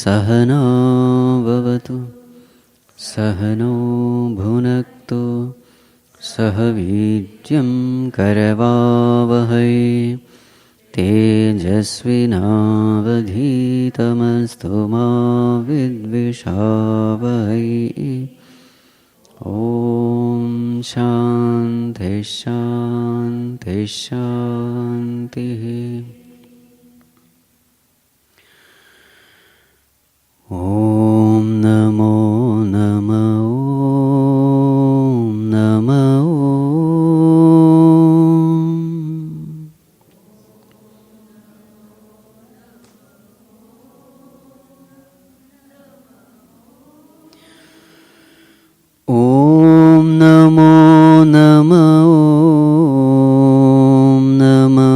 सहना भवतु सहनो भुनक्तु सह वीर्यं करवावहै तेजस्विनावधीतमस्तु मा विद्विषावहै। ॐ शान्ति शान्ति शान्तिः। ॐ नमो नमः। ॐ नमः। ॐ नमो नमः। ॐ नमः।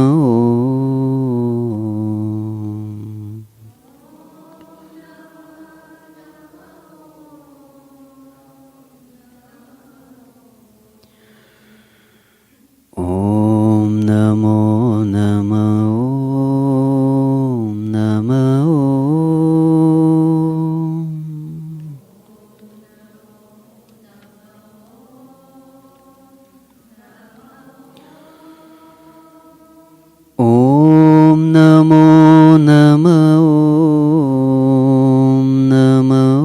ॐ नमो नमः। ॐ नमः। ॐ नमो नमः। ॐ नमः।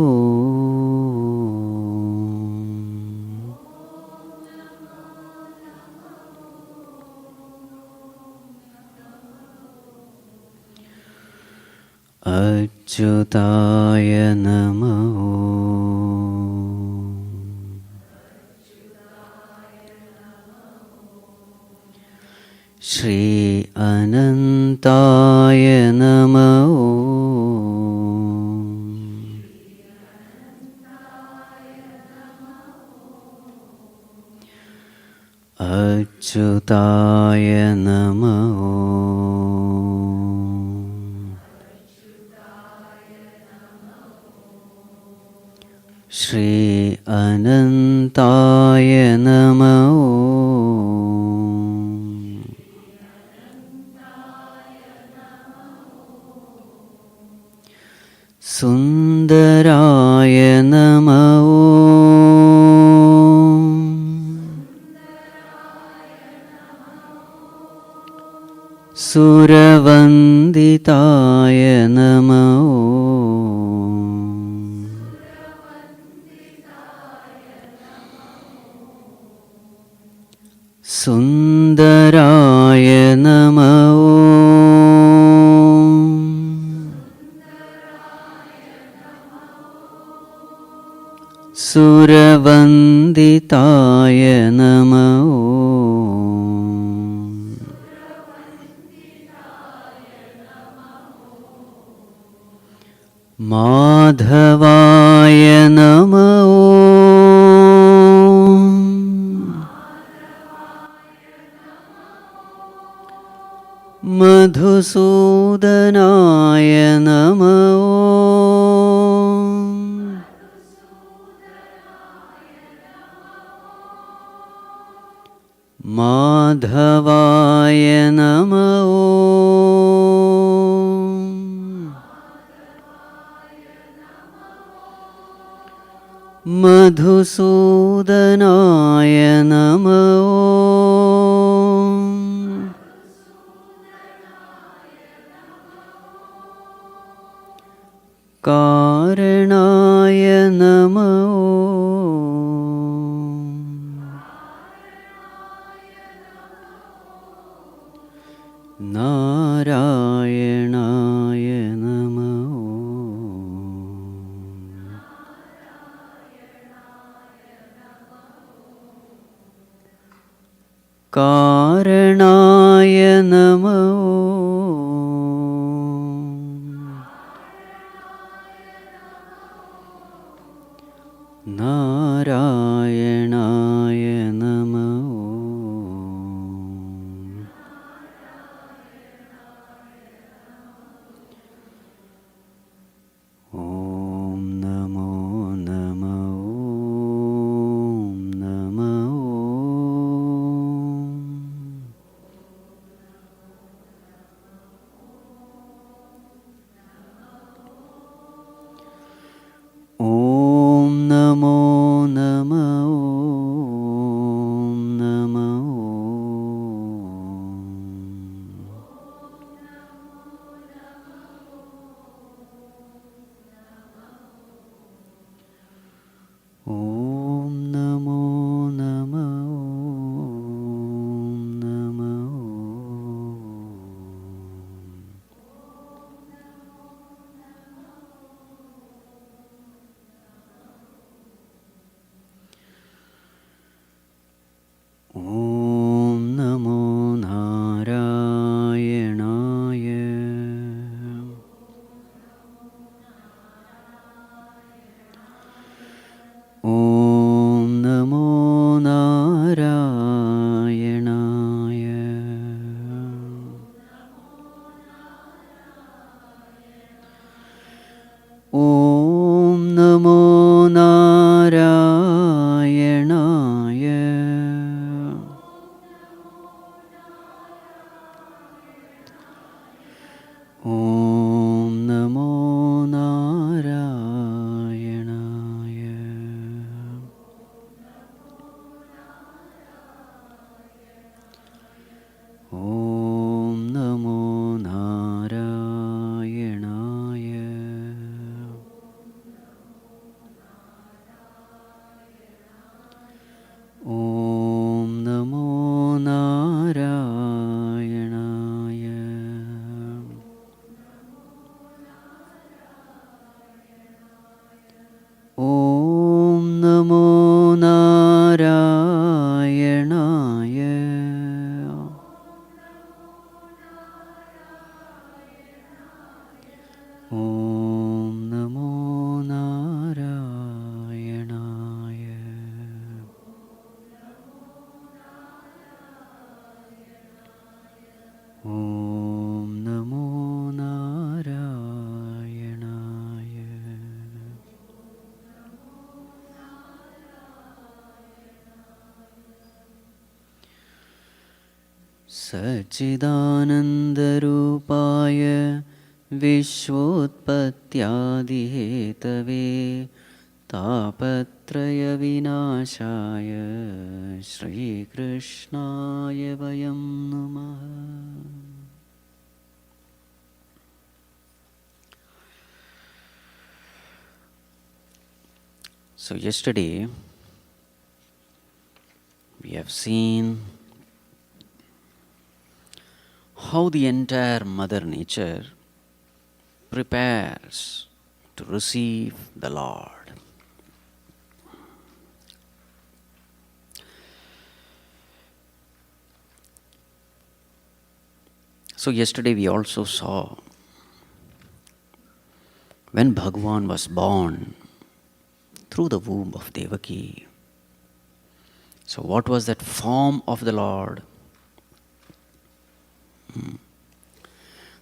अच्युताय नमः। श्री अनन्ताय नमः। अच्युताय नमः। श्री अनन्ताय नमः। सुन्दराय नमः। सुरवन्दिताय नमः। सुन्दराय नमः। सुरवन्दिताय नमः। माधवाय नमः। मधुसूदनाय नमः। माधवाय नमः। मधुसूदनाय नमः। कारणाय नमः। नारायणाय नमः। कारणाय नमः। नारायणाय नमः। ॐ नमो नमः। ॐ नमः। Om Namo Narayanaya. Sachidanandarupaya Vishvotpatyadihetave Tapatraya Vinashaya Shri Krishnaya Vayam Namaha. So yesterday we have seen how the entire Mother Nature prepares to receive the Lord. So yesterday we also saw when Bhagavan was born through the womb of Devaki. So what was that form of the Lord?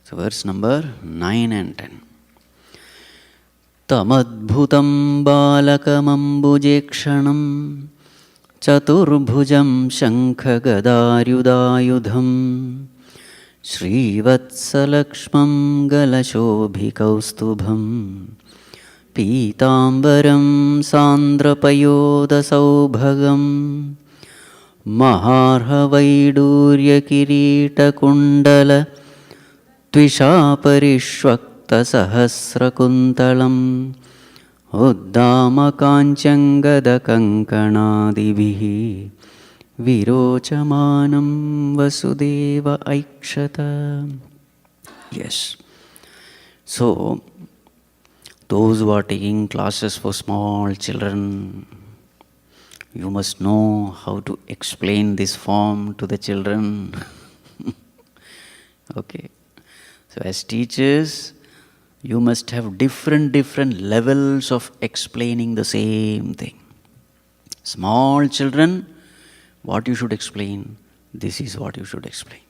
So verse number 9 and 10. Tamadbhutam balakamambujekshanam Chaturbhujam śaṅkha gadā Śrīvatsa lakṣmam galashobhikaustubhaṁ Pītāmbaram sāndrapayodasaubhagam Maharhavaidurya kirīta kundala Tvishaparishvakta sahasrakuntalam Uddamakanchangada kankanadibihi Virochamanam vasudeva aikshata. Yes. So, those who are taking classes for small children, you must know how to explain this form to the children. Okay. So as teachers, you must have different levels of explaining the same thing. Small children, what you should explain, this is what you should explain.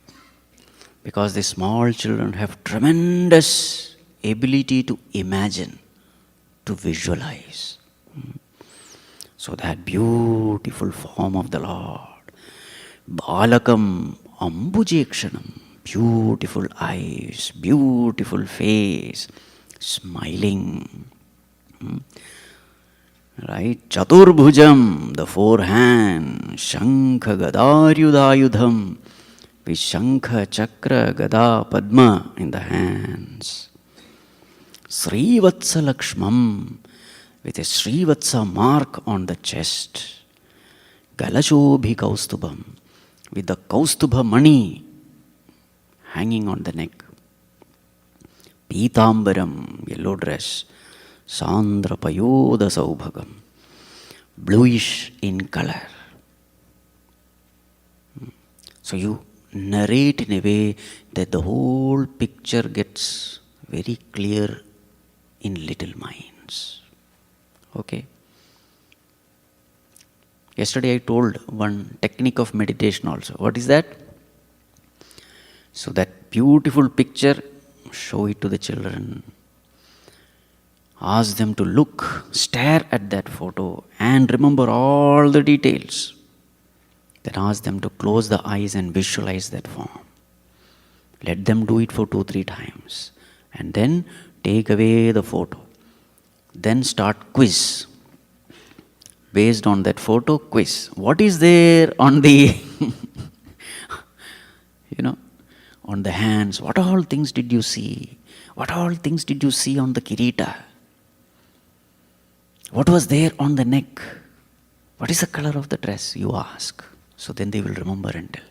Because the small children have tremendous ability to imagine, to visualize. So that beautiful form of the Lord, Balakam Ambujekshanam, beautiful eyes, beautiful face, smiling. Right? Chaturbhujam, the four hands, śaṅkha gadā with śaṅkha, cakra, gadā, padma in the hands. Śrīvatsa lakṣmam, with a Śrīvatsa mark on the chest. Galashobhi kaustubhaṁ, with the kaustubha mani hanging on the neck. Pītāmbaram, yellow dress. Sandrapayoda saubhagam, bluish in color. So you narrate in a way that the whole picture gets very clear in little minds. Okay? Yesterday I told one technique of meditation also. What is that? So that beautiful picture, show it to the children. Ask them to look, stare at that photo and remember all the details. Then ask them to close the eyes and visualize that form. Let them do it for 2-3 times. And then take away the photo. Then start quiz. Based on that photo, quiz. What is there on the, on the hands? What all things did you see? What all things did you see on the kirita? What was there on the neck? What is the color of the dress? You ask. So then they will remember and tell.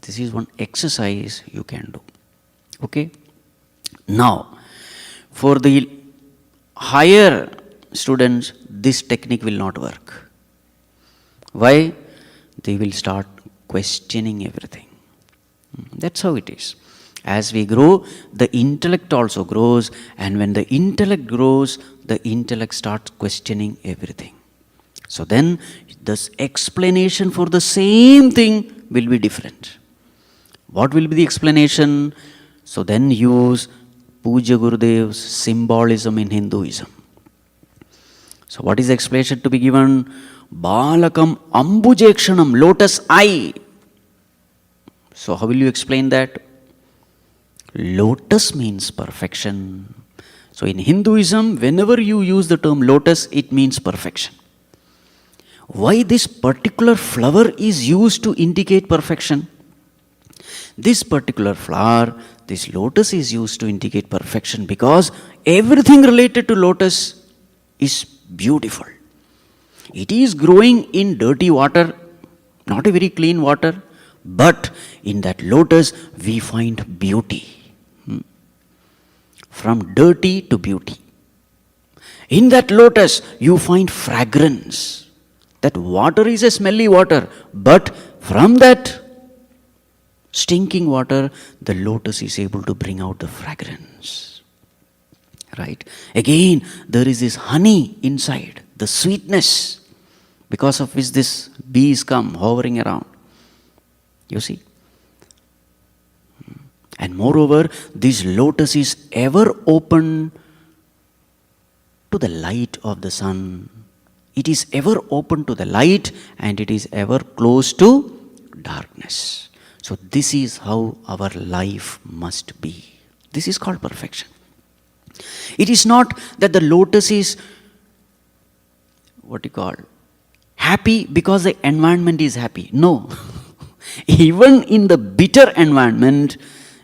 This is one exercise you can do. Okay? Now, for the higher students, this technique will not work. Why? They will start questioning everything. That's how it is. As we grow, the intellect also grows, and when the intellect grows, the intellect starts questioning everything. So then, this explanation for the same thing will be different. What will be the explanation? So then use Pujya Gurudev's symbolism in Hinduism. So what is the explanation to be given? Balakam ambujekshanam, lotus eye. So how will you explain that? Lotus means perfection. So in Hinduism, whenever you use the term lotus, it means perfection. Why this particular flower is used to indicate perfection? This particular flower, this lotus is used to indicate perfection because everything related to lotus is beautiful. It is growing in dirty water, not a very clean water, but in that lotus we find beauty. From dirty to beauty. In that lotus you find fragrance. That water is a smelly water, but from that stinking water, the lotus is able to bring out the fragrance. Right? Again, there is this honey inside, the sweetness, because of which these bees come hovering around. You see? And moreover, this lotus is ever open to the light of the sun. It is ever open to the light and it is ever close to darkness. So this is how our life must be. This is called perfection. It is not that the lotus is, happy because the environment is happy. No. Even in the bitter environment,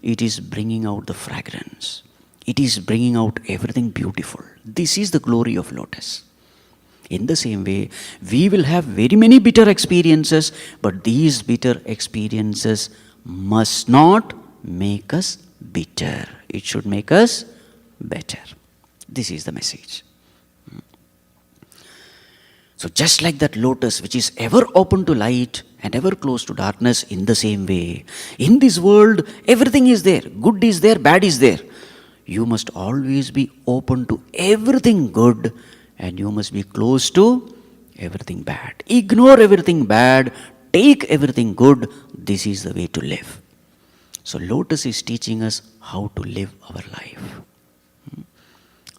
it is bringing out the fragrance. It is bringing out everything beautiful. This is the glory of lotus. In the same way, we will have very many bitter experiences, but these bitter experiences must not make us bitter. It should make us better. This is the message. So just like that lotus which is ever open to light and ever close to darkness, in the same way, in this world, everything is there. Good is there, bad is there. You must always be open to everything good and you must be close to everything bad. Ignore everything bad, take everything good. This is the way to live. So lotus is teaching us how to live our life.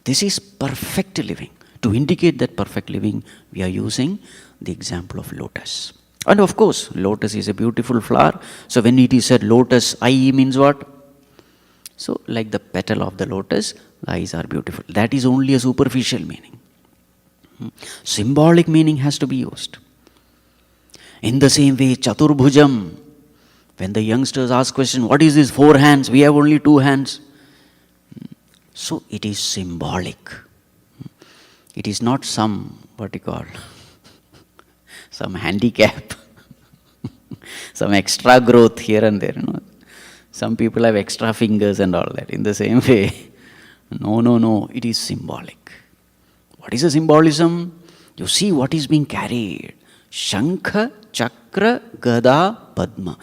This is perfect living. To indicate that perfect living, we are using the example of lotus. And of course, lotus is a beautiful flower. So when it is said lotus eye means what? So like the petal of the lotus, the eyes are beautiful. That is only a superficial meaning. Symbolic meaning has to be used. In the same way, Chaturbhujam, when the youngsters ask question, what is this 4 hands? We have only 2 hands. So it is symbolic. It is not some, some handicap, some extra growth here and there. Some people have extra fingers and all that. In the same way, no, it is symbolic. What is the symbolism? You see what is being carried. Śaṅkha, cakra, gadā, padma.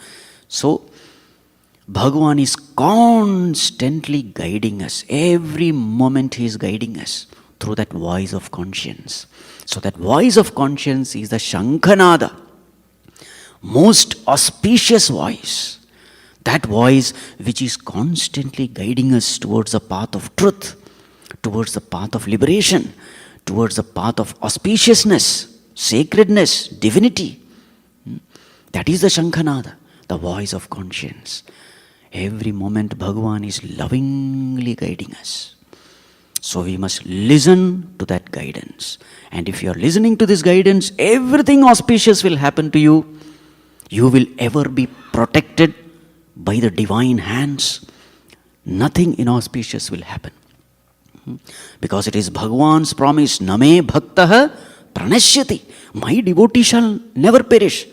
So, Bhagavan is constantly guiding us. Every moment he is guiding us through that voice of conscience. So that voice of conscience is the śaṅkhanāda, most auspicious voice. That voice which is constantly guiding us towards the path of truth, towards the path of liberation, towards the path of auspiciousness, sacredness, divinity. That is the śaṅkhanāda, the voice of conscience. Every moment Bhagavan is lovingly guiding us. So we must listen to that guidance. And if you are listening to this guidance, everything auspicious will happen to you. You will ever be protected by the divine hands. Nothing inauspicious will happen. Because it is Bhagavan's promise, Name Bhaktaha Pranashyati. My devotee shall never perish.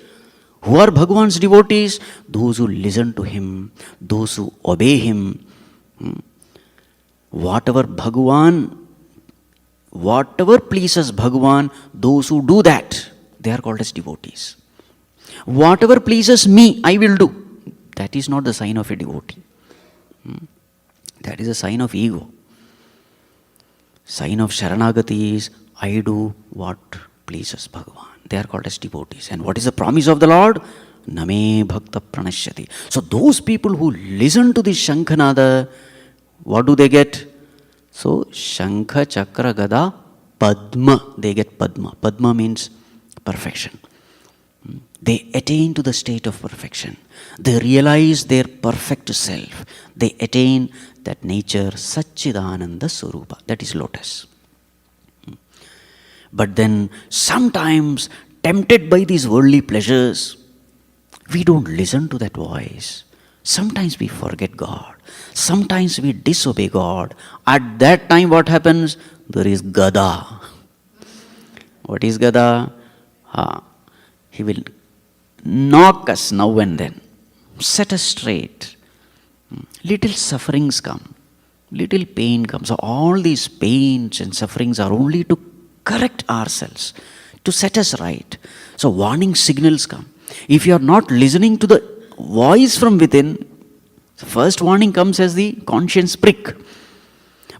Who are Bhagavan's devotees? Those who listen to him, those who obey him. Whatever pleases Bhagavan, those who do that, they are called as devotees. Whatever pleases me, I will do. That is not the sign of a devotee. That is a sign of ego. Sign of Sharanagati is, I do what pleases Bhagavan. They are called as devotees. And what is the promise of the Lord? name bhakta pranashyati. So those people who listen to the Shankhanada, what do they get? So Śaṅkha, cakra, gadā, padma, they get padma. Padma means perfection. They attain to the state of perfection. They realize their perfect self. They attain that nature, Satchidananda Swarupa. That is lotus. But then sometimes, tempted by these worldly pleasures, we don't listen to that voice. Sometimes we forget God. Sometimes we disobey God. At that time what happens? There is gadā. What is gadā? He will knock us now and then, set us straight. Little sufferings come, little pain comes. So all these pains and sufferings are only to correct ourselves, to set us right. So warning signals come. If you are not listening to the voice from within, the first warning comes as the conscience prick.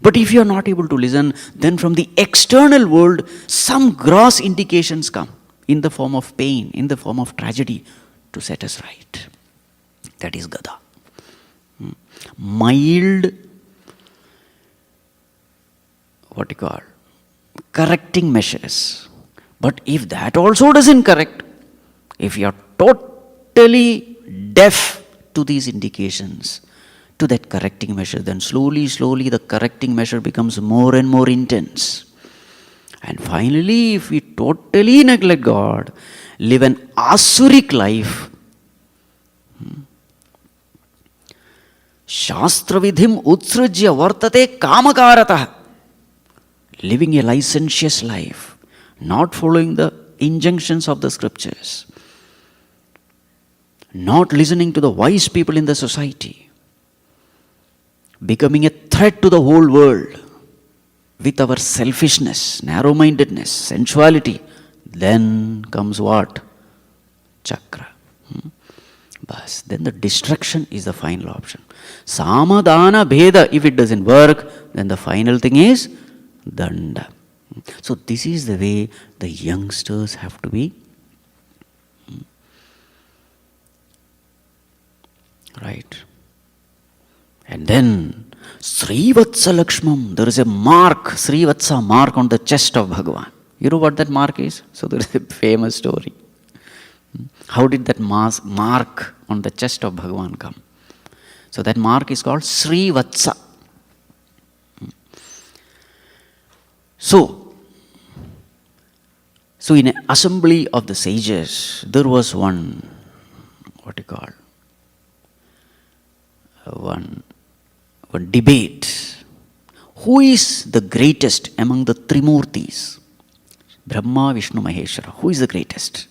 But if you are not able to listen, then from the external world, some gross indications come in the form of pain, in the form of tragedy, to set us right. That is gadā. Mild, correcting measures. But if that also doesn't correct, if you are totally deaf to these indications, to that correcting measure, then slowly the correcting measure becomes more and more intense. And finally, if we totally neglect God, live an asuric life, Shastra vidhim utsrujya vartate kamakaratah, living a licentious life, not following the injunctions of the scriptures, not listening to the wise people in the society, becoming a threat to the whole world with our selfishness, narrow-mindedness, sensuality, then comes what? Cakra. Bas. Then the destruction is the final option. Samadhana bheda, if it doesn't work, then the final thing is danda. So this is the way the youngsters have to be. Right. And then Śrīvatsa Lakshmam, there is a mark, Śrīvatsa mark on the chest of Bhagavan. You know what that mark is? So there is a famous story. How did that mark on the chest of Bhagavan come? So that mark is called Śrīvatsa. So in an assembly of the sages, there was one debate. Who is the greatest among the Trimurtis? Brahma, Vishnu, Maheshwara. Who is the greatest?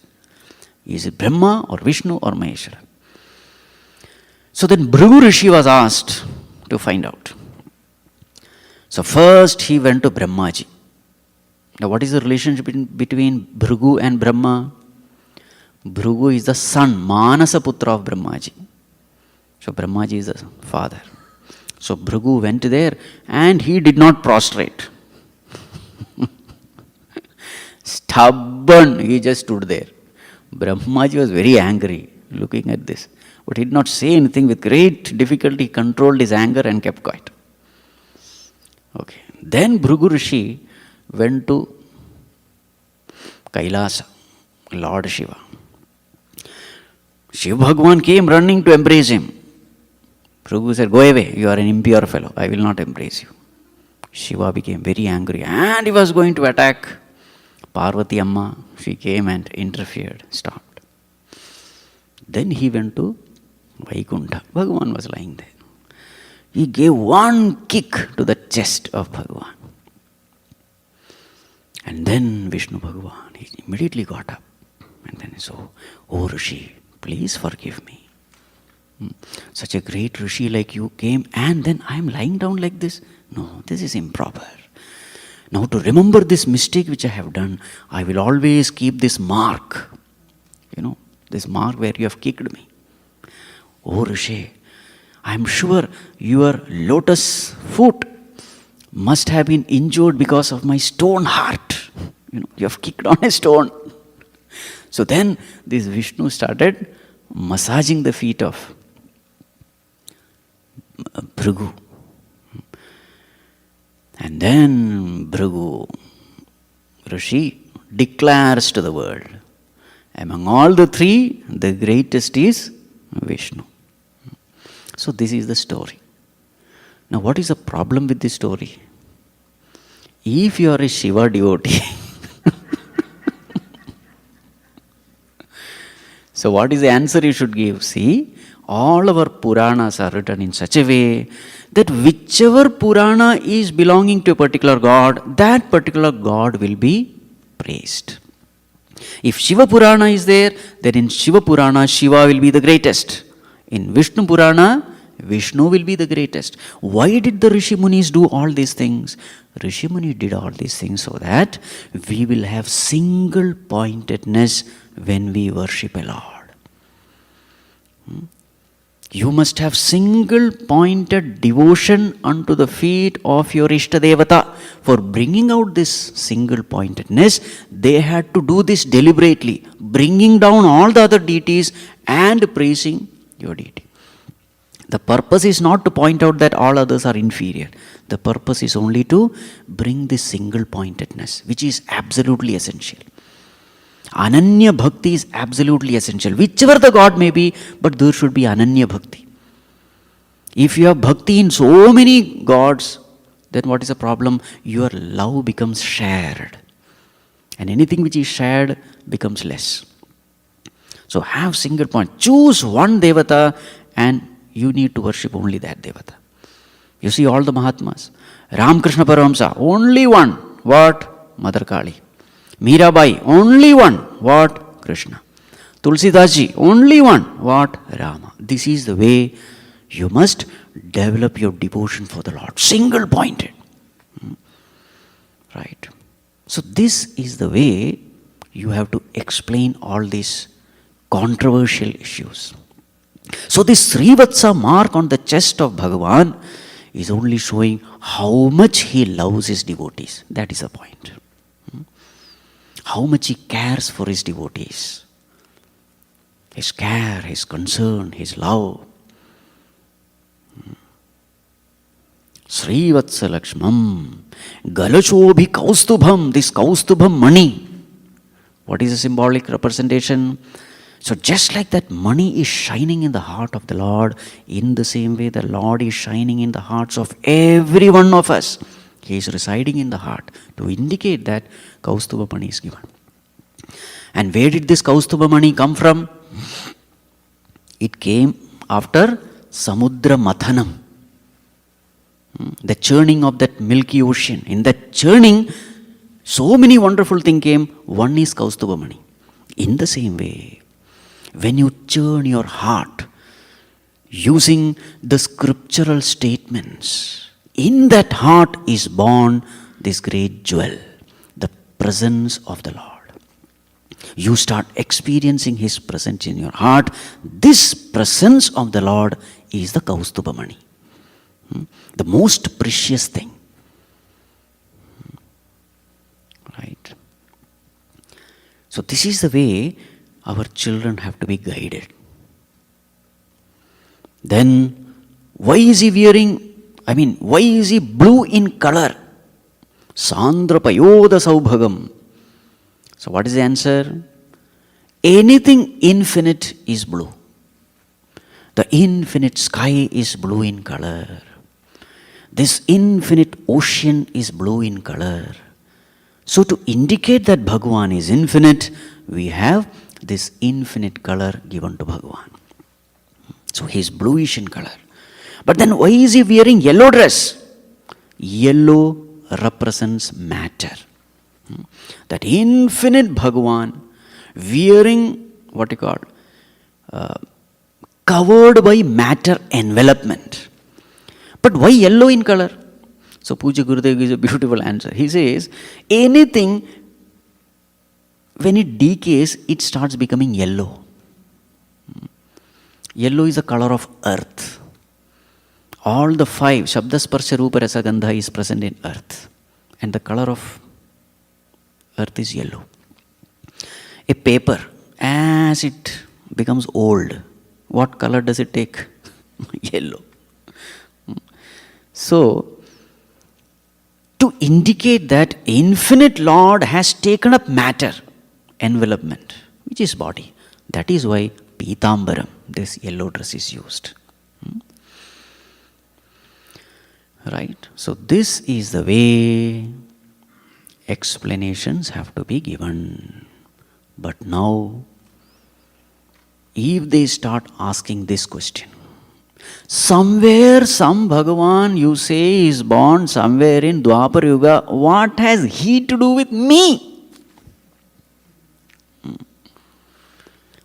Is it Brahma or Vishnu or Maheshwara? So then Bhrigu Rishi was asked to find out. So first he went to Brahmaji. Now what is the relationship between Bhrigu and Brahma? Bhrigu is the son, Manasa Putra of Brahmaji. So Brahmaji is the father. So Bhrigu went there and he did not prostrate. Stubborn, he just stood there. Brahmaji was very angry looking at this. But he did not say anything. With great difficulty, he controlled his anger and kept quiet. Okay. Then Bhrigu Rishi went to Kailasa, Lord Shiva. Shiva Bhagavan came running to embrace him. Bhrigu said, "Go away, you are an impure fellow, I will not embrace you." Shiva became very angry and he was going to attack Parvati Amma. She came and interfered, stopped. Then he went to Vaikuntha. Bhagavan was lying there. He gave one kick to the chest of Bhagavan. And then Vishnu Bhagavan, he immediately got up. And then he said, "Oh Rishi, please forgive me. Such a great Rishi like you came and then I am lying down like this. No, this is improper. Now to remember this mistake which I have done, I will always keep this mark. This mark where you have kicked me. Oh Rishi, I am sure your lotus foot must have been injured because of my stone heart. You have kicked on a stone." So then this Vishnu started massaging the feet of Bhrigu. And then Bhrigu Rishi declares to the world, among all the three, the greatest is Vishnu. So this is the story. Now what is the problem with this story? If you are a Shiva devotee, so what is the answer you should give? See, all our purāṇas are written in such a way that whichever purāṇa is belonging to a particular god, that particular god will be praised. If Shiva Purāṇa is there, then in Shiva Purāṇa, Shiva will be the greatest. In Vishnu Purāṇa, Vishnu will be the greatest. Why did the Rishi Munis do all these things? Rishi Muni did all these things so that we will have single pointedness when we worship a Lord. You must have single pointed devotion unto the feet of your Ishtadevata. For bringing out this single pointedness, they had to do this deliberately, bringing down all the other deities and praising your deity. The purpose is not to point out that all others are inferior. The purpose is only to bring this single pointedness, which is absolutely essential. Ananya Bhakti is absolutely essential. Whichever the God may be, but there should be Ananya Bhakti. If you have Bhakti in so many gods, then what is the problem? Your love becomes shared. And anything which is shared becomes less. So have single point. Choose one Devata and you need to worship only that Devata. You see all the Mahatmas. Ramakrishna Paramahamsa, only one. What? Mother Kali. Mirabai, only one. What? Krishna. Tulsidaji, only one. What? Rama. This is the way you must develop your devotion for the Lord. Single pointed. Right. So this is the way you have to explain all these controversial issues. So this Śrīvatsa mark on the chest of Bhagavan is only showing how much he loves his devotees. That is the point. How much he cares for his devotees. His care, his concern, his love. Śrīvatsa Lakshmam Galachobhi kaustubhaṁ. This kaustubhaṁ money. What is the symbolic representation? So just like that money is shining in the heart of the Lord, in the same way the Lord is shining in the hearts of every one of us. He is residing in the heart to indicate that Kaustubha money is given. And where did this Kaustubha money come from? It came after Samudra Mathanam. The churning of that milky ocean. In that churning, so many wonderful things came. One is Kaustubha money. In the same way, when you churn your heart using the scriptural statements, in that heart is born this great jewel, the presence of the Lord. You start experiencing His presence in your heart. This presence of the Lord is the Kaustubha money, the most precious thing. Right? So this is the way our children have to be guided. Then, why is he why is he blue in color? Sandra payoda saubhagam. So what is the answer? Anything infinite is blue. The infinite sky is blue in color. This infinite ocean is blue in color. So to indicate that Bhagavan is infinite, we have this infinite color given to Bhagavan. So he is bluish in color. But then why is he wearing yellow dress? Yellow represents matter. That infinite Bhagavan wearing covered by matter envelopment. But why yellow in color? So Puja Gurudev gives a beautiful answer. He says, anything when it decays, it starts becoming yellow. Yellow is the color of earth. All the five, Shabda, Sparsha, Rupa, Rasa, Gandha is present in earth. And the color of earth is yellow. A paper, as it becomes old. What color does it take? Yellow. So, to indicate that infinite Lord has taken up matter, envelopment, which is body. That is why Pitambaram, this yellow dress, is used. Right? So this is the way explanations have to be given. But now, if they start asking this question, somewhere some Bhagavan you say is born somewhere in Dwapar Yuga, what has he to do with me?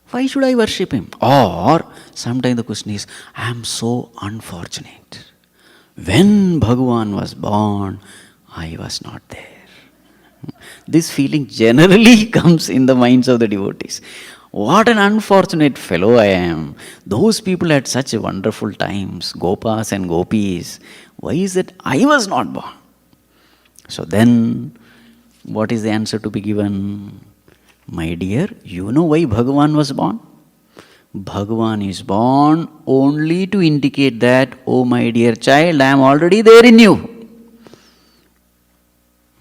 Why should I worship him? Or sometimes the question is, I am so unfortunate. When Bhagavan was born, I was not there. This feeling generally comes in the minds of the devotees. What an unfortunate fellow I am. Those people had such wonderful times, gopas and gopis. Why is it I was not born? So then, what is the answer to be given? My dear, you know why Bhagavan was born? Bhagavan is born only to indicate that, oh my dear child, I am already there in you.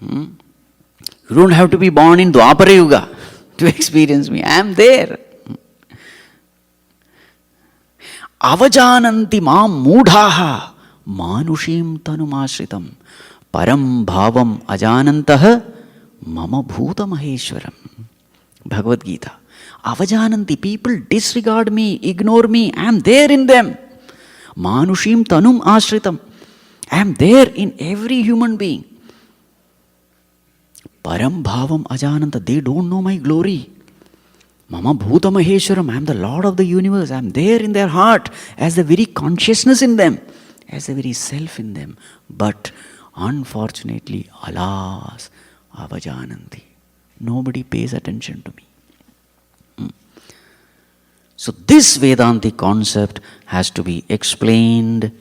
You don't have to be born in Dwapara Yuga to experience me. I am there. Avajananti mam mudhaha manushim tanumashritam param bhavam ajanantah mama bhuta maheshwaram. Bhagavad Gita. Avajananti, people disregard me, ignore me, I am there in them. Manushim tanum ashritam. I am there in every human being. Param bhavam ajananta, they don't know my glory. Mama bhuta maheshwaram, I am the Lord of the universe. I am there in their heart as the very consciousness in them, as the very self in them. But unfortunately, alas, avajananti, nobody pays attention to me. So this Vedantic concept has to be explained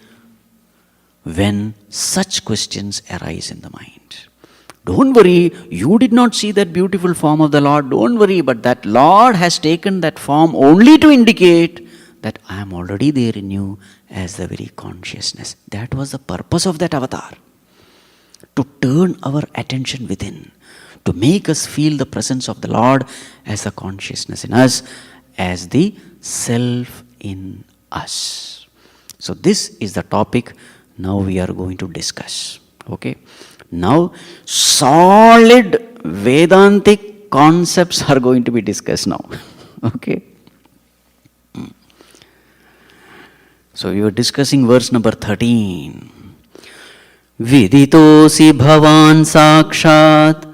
when such questions arise in the mind. Don't worry, you did not see that beautiful form of the Lord. Don't worry, but that Lord has taken that form only to indicate that I am already there in you as the very consciousness. That was the purpose of that avatar. To turn our attention within, to make us feel the presence of the Lord as the consciousness in us, as the self in us. So this is the topic now we are going to discuss. Okay. Now solid Vedantic concepts are going to be discussed now. Okay. So we were discussing verse number 13. Viditosi bhavan sakshat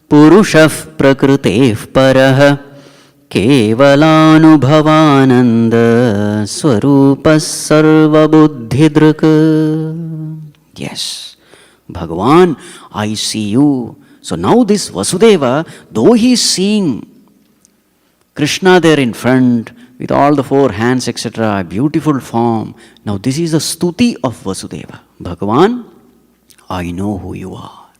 purushah prakritev parah kevalanubhavananda swarupas sarvabuddhidruk. Yes, Bhagavan, I see you. So now this Vasudeva, though he is seeing Krishna there in front with all the four hands, etc., beautiful form. Now this is the stuti of Vasudeva. Bhagavan, I know who you are.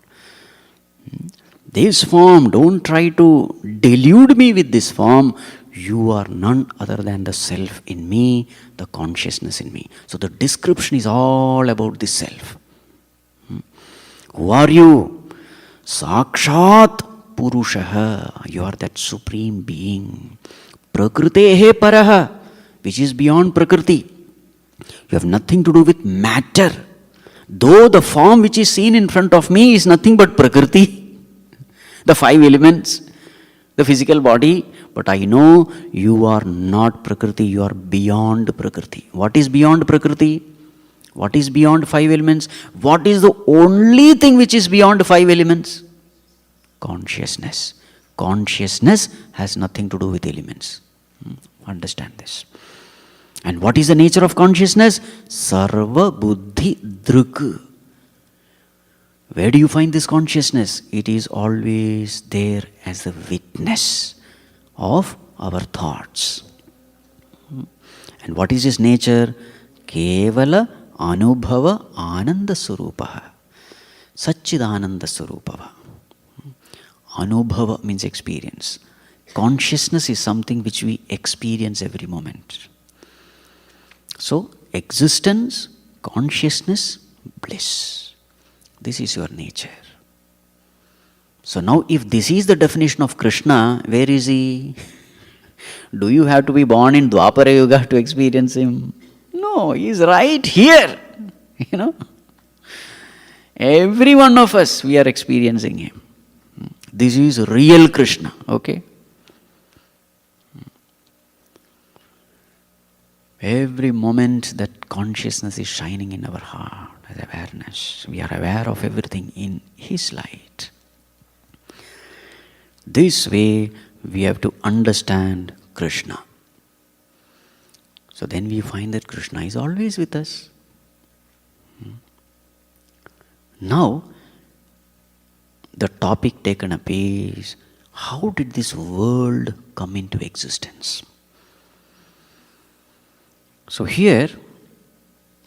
This form, don't try to delude me with this form. You are none other than the self in me, the consciousness in me. So the description is all about the self. Who are you? Sakshat Purushaha. You are that supreme being. Prakritehe Paraha, which is beyond Prakriti. You have nothing to do with matter. Though the form which is seen in front of me is nothing but Prakriti, the five elements, the physical body, but I know you are not Prakriti, you are beyond Prakriti. What is beyond Prakriti? What is beyond five elements? What is the only thing which is beyond five elements? Consciousness. Consciousness has nothing to do with elements. Understand this. And what is the nature of consciousness? Sarva buddhi druk. Where do you find this consciousness? It is always there as a witness of our thoughts. And what is his nature? Kevala anubhava ananda surupaha. Satchidananda surupava. Anubhava means experience. Consciousness is something which we experience every moment. So, existence, consciousness, bliss. This is your nature. So now if this is the definition of Krishna, where is he? Do you have to be born in Dwapara Yuga to experience him? No, he is right here. Every one of us, we are experiencing him. This is real Krishna, okay? Every moment that consciousness is shining in our heart as awareness, we are aware of everything in his light. This way, we have to understand Krishna. So then we find that Krishna is always with us. Now, the topic taken up is, how did this world come into existence? So here,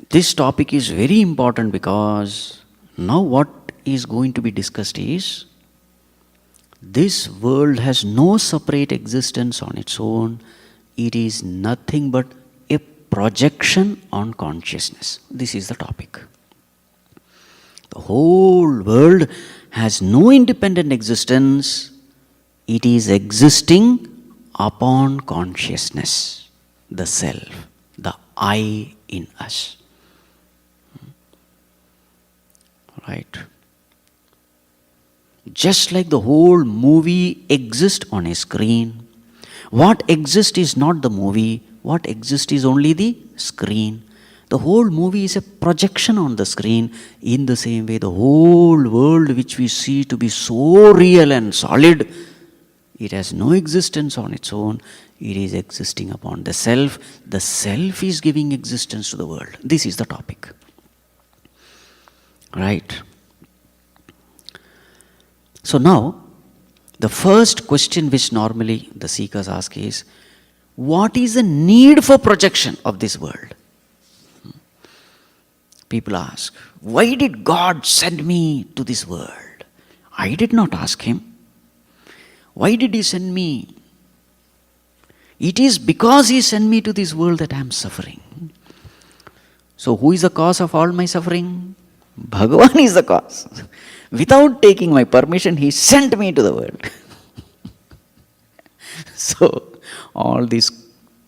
this topic is very important because now what is going to be discussed is, this world has no separate existence on its own. It is nothing but a projection on consciousness. This is the topic. The whole world has no independent existence. It is existing upon consciousness, the self, the I in us. Right? Just like the whole movie exists on a screen, what exists is not the movie, what exists is only the screen. The whole movie is a projection on the screen. In the same way, the whole world which we see to be so real and solid, it has no existence on its own. It is existing upon the self. The self is giving existence to the world. This is the topic. Right? So now, the first question which normally the seekers ask is, what is the need for projection of this world? People ask, why did God send me to this world? I did not ask him. Why did he send me? It is because he sent me to this world that I am suffering. So who is the cause of all my suffering? Bhagavan is the cause. Without taking my permission, he sent me to the world. So,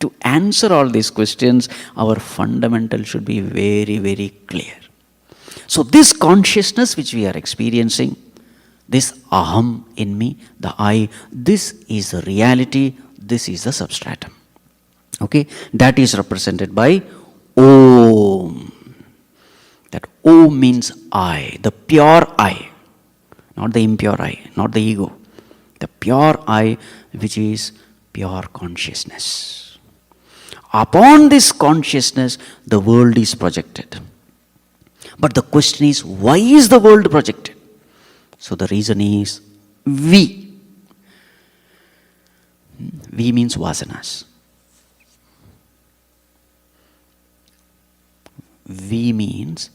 to answer all these questions, our fundamental should be very, very clear. So, this consciousness which we are experiencing, this aham in me, the I, this is the reality, this is the substratum. Okay? That is represented by Om. That Om means I, the pure I. Not the impure I, not the ego. The pure I, which is pure consciousness. Upon this consciousness, the world is projected. But the question is, why is the world projected? So the reason is, we. We means vasanas. We means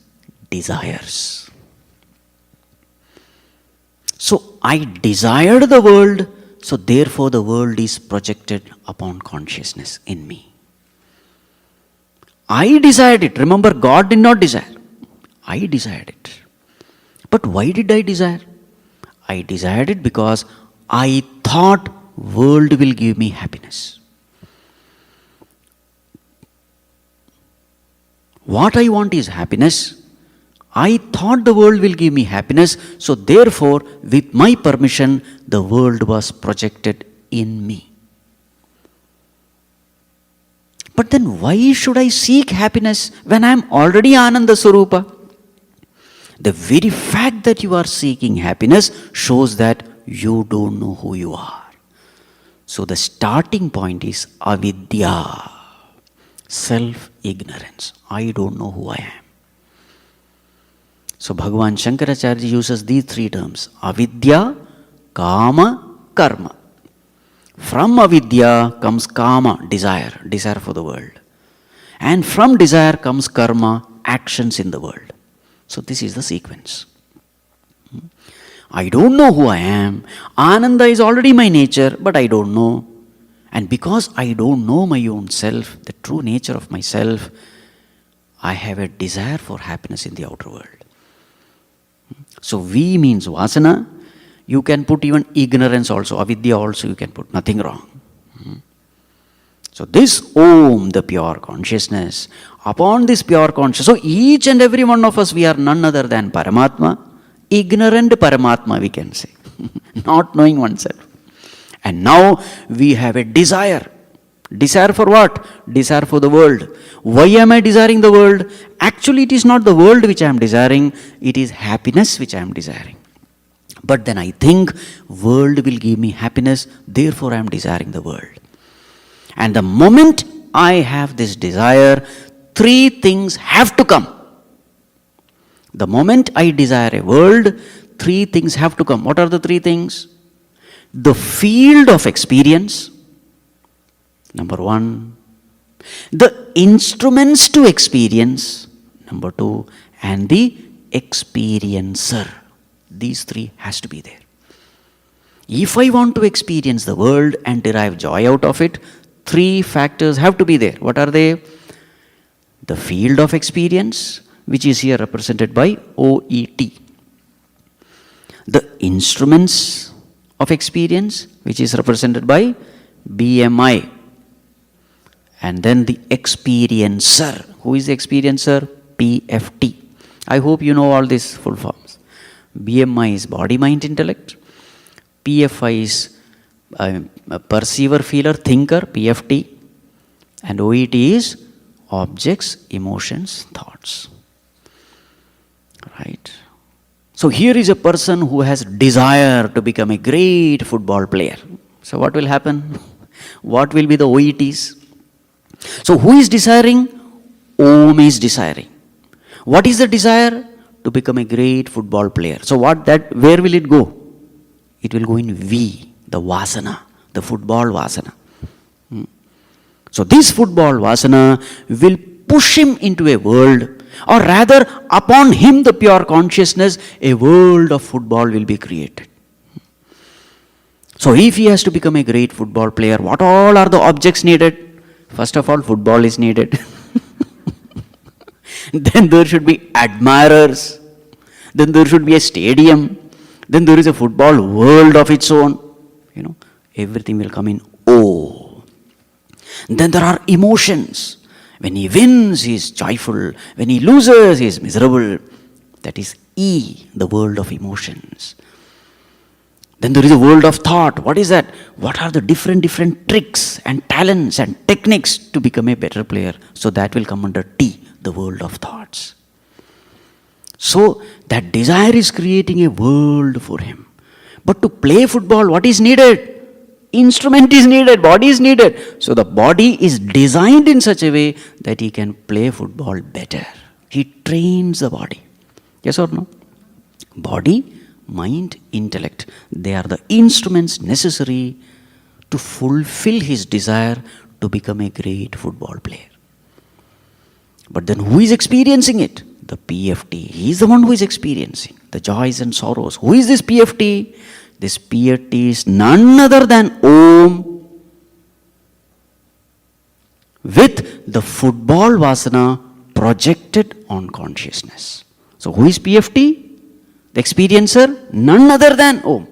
desires. So I desired the world, so therefore the world is projected upon consciousness in me. I desired it. Remember, God did not desire. I desired it. But why did I desire? I desired it because I thought world will give me happiness. What I want is happiness. I thought the world will give me happiness, so therefore, with my permission, the world was projected in me. But then why should I seek happiness when I am already Ananda Swarupa? The very fact that you are seeking happiness shows that you don't know who you are. So the starting point is avidya, self-ignorance. I don't know who I am. So Bhagavan Shankaracharya uses these three terms, avidya, kama, karma. From avidya comes kama, desire for the world. And from desire comes karma, actions in the world. So this is the sequence. I don't know who I am. Ananda is already my nature, but I don't know. And because I don't know my own self, the true nature of myself, I have a desire for happiness in the outer world. So V means vasana. You can put even ignorance also, avidya also you can put, nothing wrong. So this Om, the pure consciousness, upon this pure consciousness, so each and every one of us, we are none other than Paramatma, ignorant Paramatma we can say, not knowing oneself. And now we have a desire. Desire for what? Desire for the world. Why am I desiring the world? Actually it is not the world which I am desiring, it is happiness which I am desiring. But then I think world will give me happiness, therefore I am desiring the world. And the moment I have this desire, three things have to come. The moment I desire a world, three things have to come. What are the three things? The field of experience, number one. The instruments to experience, number two. And the experiencer. These three has to be there. If I want to experience the world and derive joy out of it, three factors have to be there. What are they? The field of experience, which is here represented by OET. The instruments of experience, which is represented by BMI. And then the experiencer. Who is the experiencer? PFT. I hope you know all these full forms. BMI is body, mind, intellect. PFI is perceiver, feeler, thinker, PFT. And OET is objects, emotions, thoughts. Right? So here is a person who has desire to become a great football player. So what will happen? What will be the OETs? So who is desiring? Om is desiring. What is the desire? To become a great football player. So where will it go? It will go in V, the vasana, the football vasana. So this football vasana will push him into a world, or rather upon him the pure consciousness, a world of football will be created. So if he has to become a great football player, what all are the objects needed? First of all, football is needed. Then there should be admirers. Then there should be a stadium. Then there is a football world of its own. Everything will come in O. Then there are emotions. When he wins, he is joyful. When he loses, he is miserable. That is E, the world of emotions. Then there is a world of thought. What is that? What are the different tricks and talents and techniques to become a better player? So that will come under T, the world of thoughts. So that desire is creating a world for him. But to play football, what is needed? Instrument is needed, body is needed. So the body is designed in such a way that he can play football better. He trains the body. Yes or no? Body, mind, intellect. They are the instruments necessary to fulfill his desire to become a great football player. But then who is experiencing it? The PFT. He is the one who is experiencing the joys and sorrows. Who is this PFT? This PFT is none other than Om with the football vasana projected on consciousness. So who is PFT? The experiencer? None other than Om.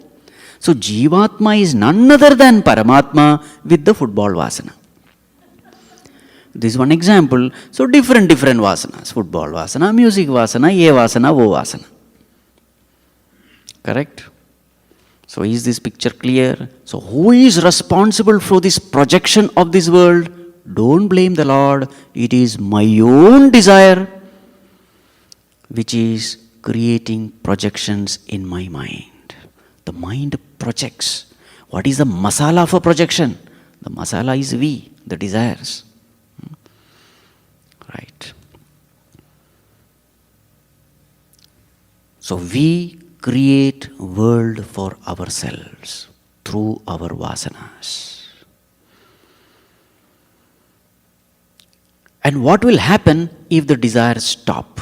So Jivatma is none other than Paramatma with the football vasana. This is one example. So different vasanas. Football vasana, music vasana, ye vasana, wo vasana. Correct? So is this picture clear? So who is responsible for this projection of this world? Don't blame the Lord. It is my own desire which is creating projections in my mind. The mind projects. What is the masala for projection? The masala is we, the desires. Right. So we create world for ourselves through our vasanas. And what will happen if the desires stop?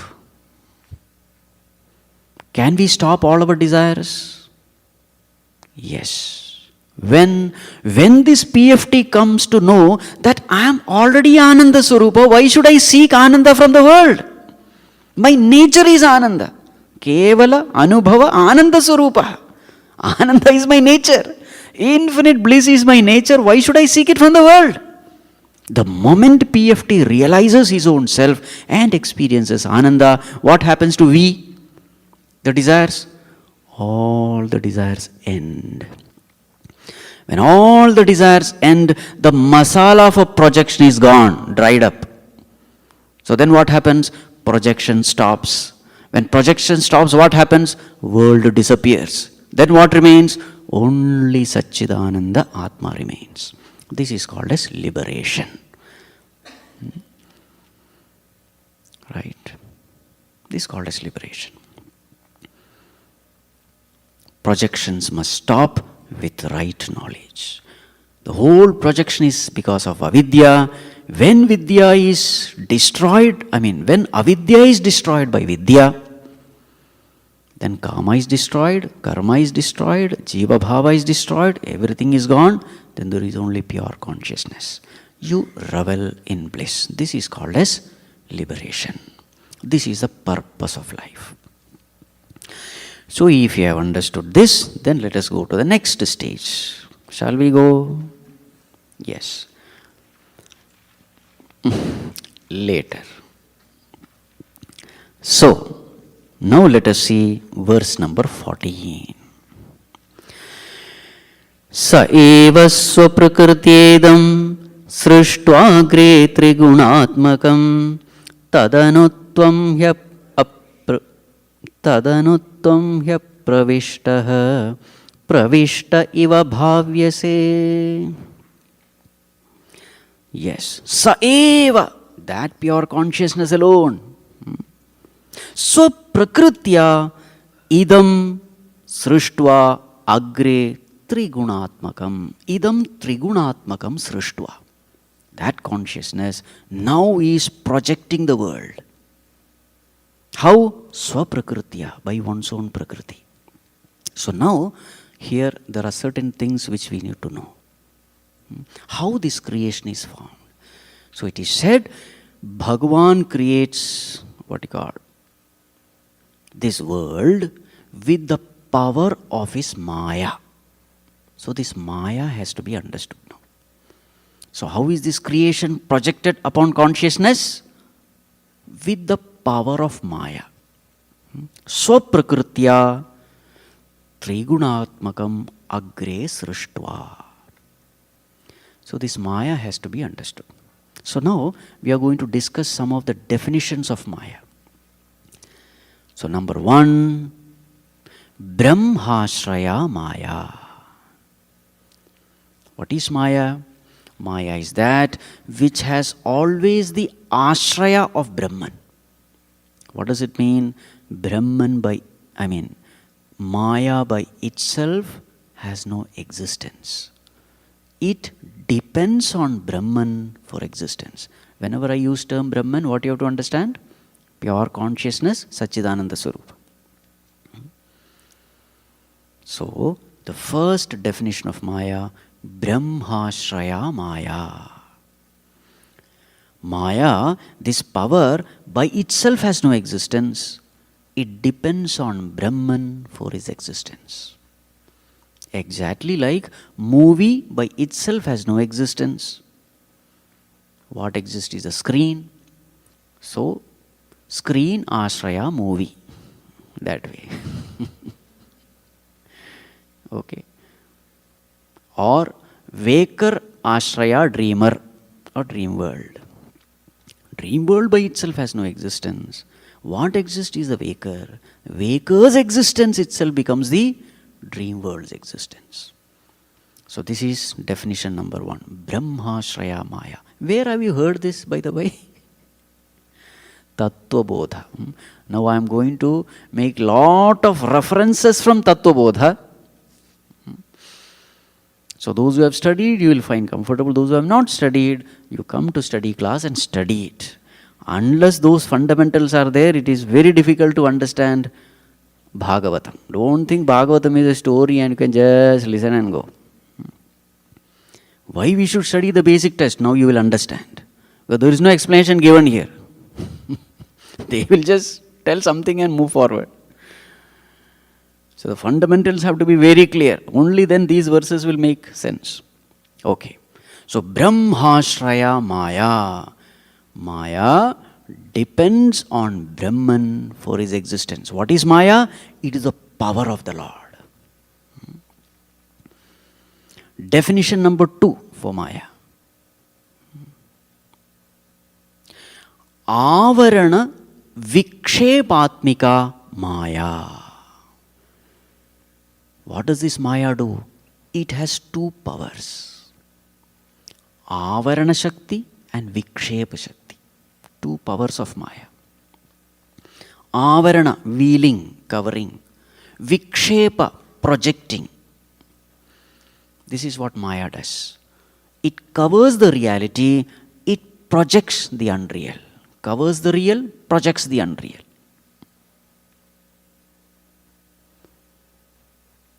Can we stop all our desires? Yes. When this PFT comes to know that I am already Ananda Swarupa, why should I seek Ananda from the world? My nature is Ananda. Kevala Anubhava Ananda Swarupa. Ananda is my nature. Infinite bliss is my nature. Why should I seek it from the world? The moment PFT realizes his own self and experiences Ananda, what happens to we? The desires? All the desires end. When all the desires end, the masala for projection is gone, dried up. So then what happens? Projection stops. When projection stops, what happens? World disappears. Then what remains? Only Satchidananda Atma remains. This is called as liberation. Right? This is called as liberation. Projections must stop with right knowledge. The whole projection is because of avidya. When vidya is destroyed, when avidya is destroyed by vidya, then kama is destroyed, karma is destroyed, jiva bhava is destroyed, everything is gone, then there is only pure consciousness. You revel in bliss. This is called as liberation. This is the purpose of life. So if you have understood this, then let us go to the next stage. Shall we go? Yes. Later. So, now let us see verse number 14. Sa eva swaprakrtyedam srishtvaagre trigunatmakam tadanutvam hya pravishta iva bhavyase. Yes, sa eva, that pure consciousness alone. Swaprakritya idam srishtva agre trigunatmakam. Idam trigunatmakam srishtva. That consciousness now is projecting the world. How? Swaprakritya, by one's own prakriti. So now, here there are certain things which we need to know. How this creation is formed. So it is said, Bhagavan creates, this world with the power of his Maya. So this Maya has to be understood now. So how is this creation projected upon consciousness? With the power of Maya. Swaprakritya trigunatmakam agre srishtva. So this Maya has to be understood. So now we are going to discuss some of the definitions of Maya. So number 1, Brahmashraya Maya. What is Maya? Maya is that which has always the ashraya of Brahman. What does it mean? Maya by itself has no existence. It depends on Brahman for existence. Whenever I use term Brahman, what you have to understand? Pure consciousness, Satchidananda Swarupa. So, the first definition of Maya, Brahmashraya Maya. Maya, this power by itself has no existence. It depends on Brahman for his existence. Exactly like movie by itself has no existence. What exists is a screen. So, screen ashraya movie. That way. Okay. Or waker ashraya dreamer or dream world. Dream world by itself has no existence. What exists is the waker. Waker's existence itself becomes the dream world's existence. So this is definition number 1. Brahmashraya Maya. Where have you heard this, by the way? Tattva Bodha. Now I am going to make lot of references from Tattva Bodha. So those who have studied, you will find comfortable. Those who have not studied, you come to study class and study it. Unless those fundamentals are there, it is very difficult to understand Bhagavatam. Don't think Bhagavatam is a story and you can just listen and go. Why we should study the basic text? Now you will understand. But there is no explanation given here. They will just tell something and move forward. So the fundamentals have to be very clear. Only then these verses will make sense. Okay. So Brahmashraya Maya. Maya depends on Brahman for his existence. What is Maya? It is the power of the Lord. Definition number 2 for Maya. Avarana vikshepatmika Maya. What does this Maya do? It has 2 powers. Avarana Shakti and Vikshepa Shakti. 2 powers of Maya. Avarana, veiling, covering. Vikshepa, projecting. This is what Maya does. It covers the reality, it projects the unreal. Covers the real, projects the unreal.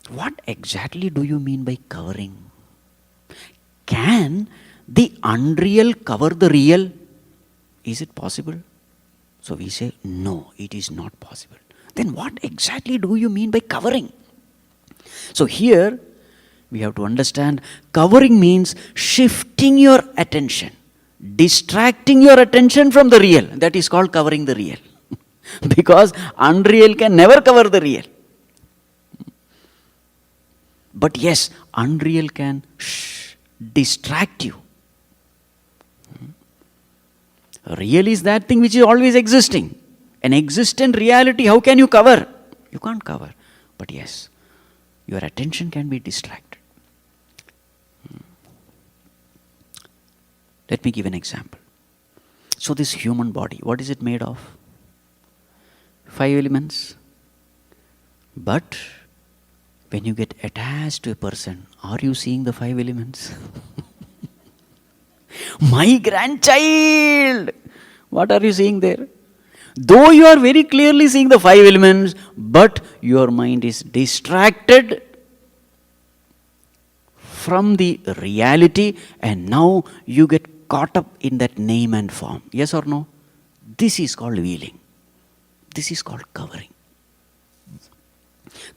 What exactly do you mean by covering? Can the unreal cover the real? Is it possible? So we say, no, it is not possible. Then what exactly do you mean by covering? So here, we have to understand, covering means shifting your attention, distracting your attention from the real. That is called covering the real. Because unreal can never cover the real. But yes, unreal can distract you. Real is that thing which is always existing. An existent reality, how can you cover? You can't cover. But yes, your attention can be distracted. Let me give an example. So this human body, what is it made of? 5 elements. But when you get attached to a person, are you seeing the 5 elements? My grandchild! What are you seeing there? Though you are very clearly seeing the 5 elements, but your mind is distracted from the reality, and now you get caught up in that name and form. Yes or no? This is called veiling. This is called covering.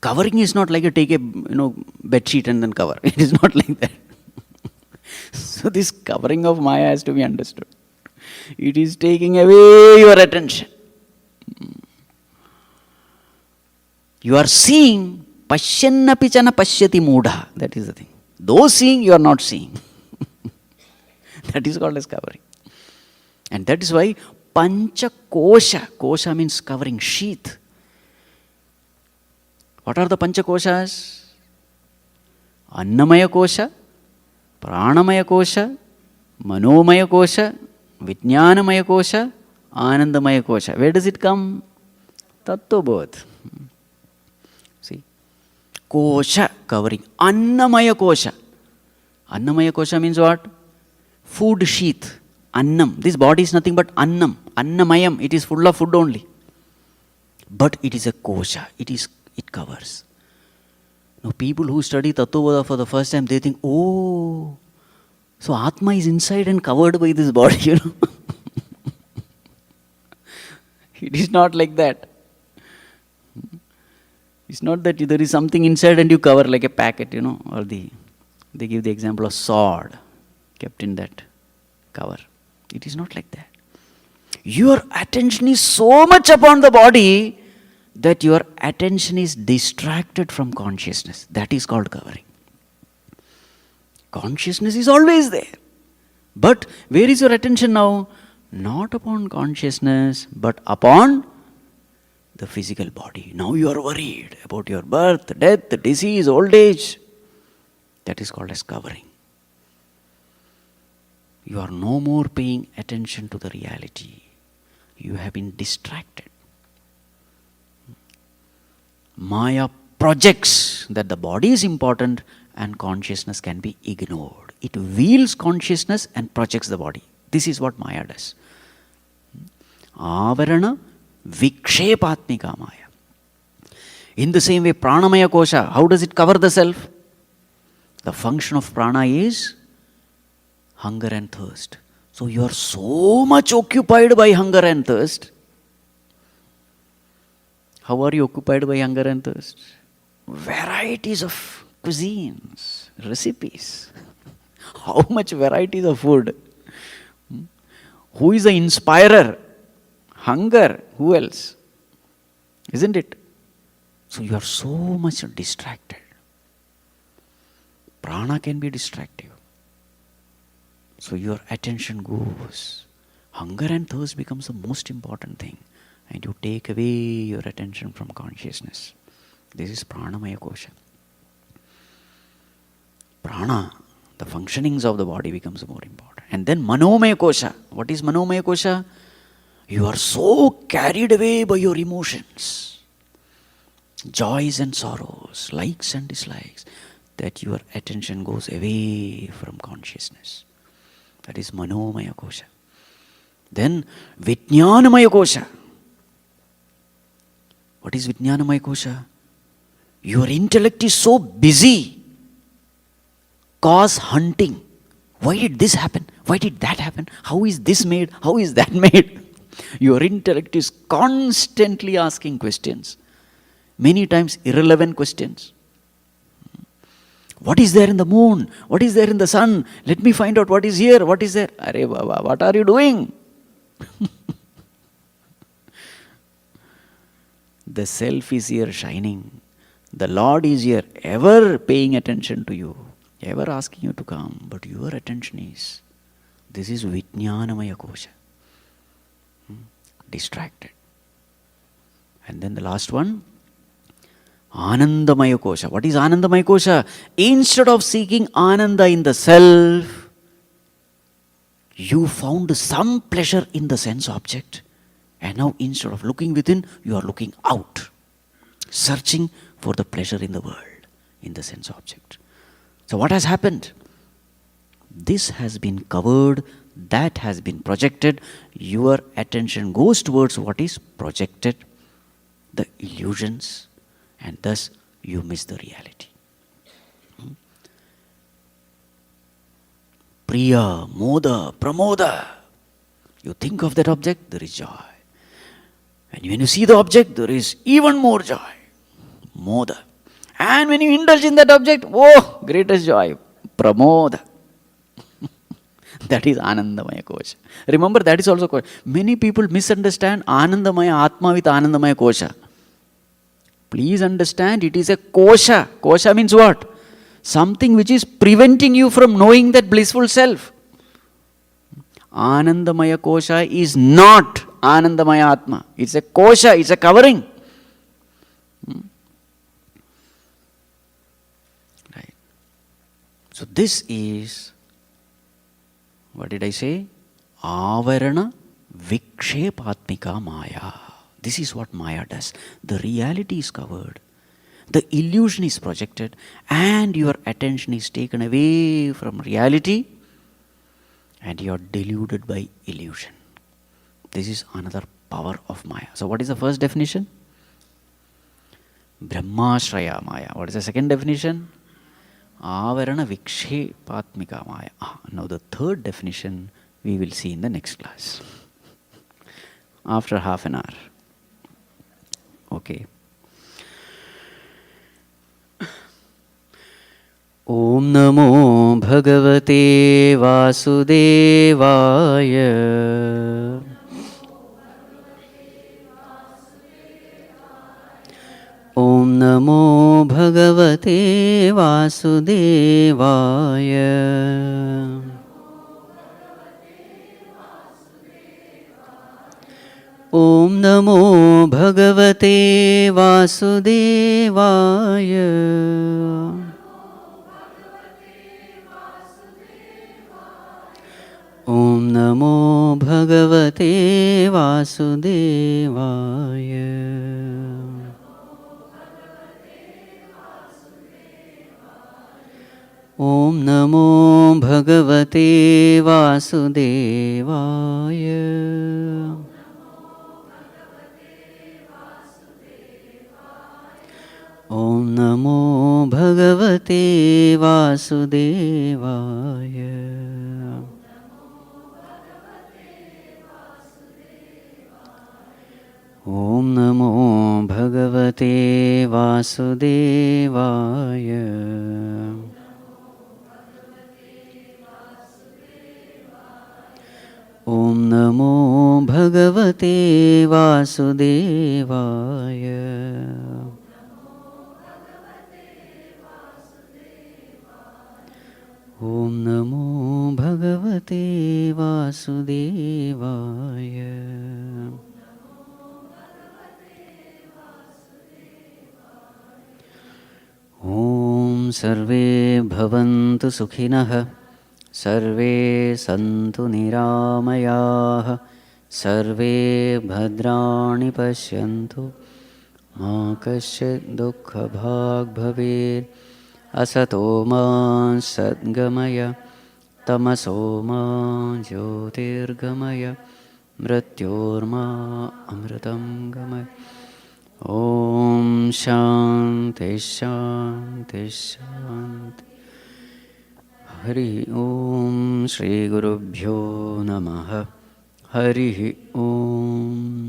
Covering is not like you take a bed sheet and then cover. It is not like that. So this covering of Maya has to be understood. It is taking away your attention. You are seeing, pashyannapi chana pashyati mudha. That is the thing. Though seeing, you are not seeing. That is called as covering. And that is why pancha kosha. Kosha means covering, sheath. What are the pancha koshas? Annamaya kosha, pranamaya kosha, manomaya kosha, vijnanamaya kosha, anandamaya kosha. Where does it come? Tattva bodh. See? Kosha, covering. Annamaya kosha. Annamaya kosha means what? Food sheath. Annam. This body is nothing but annam. Annamayam. It is full of food only. But it is a kosha. It covers. Now people who study Tattva for the first time, they think, oh, so Atma is inside and covered by this body, It is not like that. It's not that there is something inside and you cover like a packet, or they give the example of sword kept in that cover. It is not like that. Your attention is so much upon the body that your attention is distracted from consciousness. That is called covering. Consciousness is always there. But where is your attention now? Not upon consciousness, but upon the physical body. Now you are worried about your birth, death, disease, old age. That is called as covering. You are no more paying attention to the reality. You have been distracted. Maya projects that the body is important and consciousness can be ignored. It veils consciousness and projects the body. This is what Maya does. Avarana vikshepatmika Maya. In the same way, pranamaya kosha, how does it cover the self? The function of prana is hunger and thirst. So you are so much occupied by hunger and thirst. How are you occupied by hunger and thirst? Varieties of cuisines, recipes. How much varieties of food? Who is the inspirer? Hunger. Who else? Isn't it? So you are so much distracted. Prana can be distractive. So your attention goes. Hunger and thirst becomes the most important thing. And you take away your attention from consciousness. This is pranamaya kosha. Prana, the functionings of the body becomes more important. And then manomaya kosha. What is manomaya kosha? You are so carried away by your emotions, joys and sorrows, likes and dislikes, that your attention goes away from consciousness. That is manomaya kosha. Then vijnanamaya kosha. What is vijnanamaya kosha? Your intellect is so busy cause hunting. Why did this happen? Why did that happen? How is this made? How is that made? Your intellect is constantly asking questions. Many times irrelevant questions. What is there in the moon? What is there in the sun? Let me find out what is here. What is there? Arey Baba, what are you doing? The self is here shining. The Lord is here ever paying attention to you, ever asking you to come. But your attention is, this is vijnanamaya kosha. Distracted. And then the last one, Anandamaya kosha. What is Anandamaya kosha? Instead of seeking Ananda in the self, you found some pleasure in the sense object. And now instead of looking within, you are looking out, searching for the pleasure in the world, in the sense object. So what has happened? This has been covered, that has been projected. Your attention goes towards what is projected, the illusions, and thus you miss the reality. Priya, moda, pramoda. You think of that object, there is joy. And when you see the object, there is even more joy. Moda. And when you indulge in that object, oh, greatest joy. Pramoda. That is Anandamaya kosha. Remember, that is also kosha. Many people misunderstand Anandamaya Atma with Anandamaya kosha. Please understand, it is a kosha. Kosha means what? Something which is preventing you from knowing that blissful self. Anandamaya kosha is not Anandamaya Atma. It's a kosha, it's a covering. Right. So this is, what did I say? Avarana vikshepatmika maya. This is what Maya does. The reality is covered, the illusion is projected, and your attention is taken away from reality, and you are deluded by illusion. This is another power of Maya. So what is the first definition? Brahmashraya Maya. What is the second definition? Avarana vikshepatmika Maya. Now the third definition we will see in the next class. After half an hour. Okay. Om Namo Bhagavate Vasudevaya. Om Namo Bhagavate Vasudevaya. Om Namo Bhagavate Vasudevaya. Om Namo Bhagavate Vasudevaya. Om Namo Bhagavate Vasudevaya. Namo Bhagavate Vasudevaya. Om Namo Bhagavate Vasudevaya. Om Namo Bhagavate Vasudevaya. Om Namo Bhagavate Vasudevaya. Om Sarve Bhavantu Sukhinah. Sarve Santu Niramayah. Sarve Bhadrani Pashyantu. Ma Kasyat Dukkha Bhag Bhavet. Asato ma Sadgamaya. Tamaso ma Jyotirgamaya. Mrityorma Amritam Gamaya. Om Shanti Shanti Shanti. Hari Om Shri Gurubhyo Namaha. Hari Om.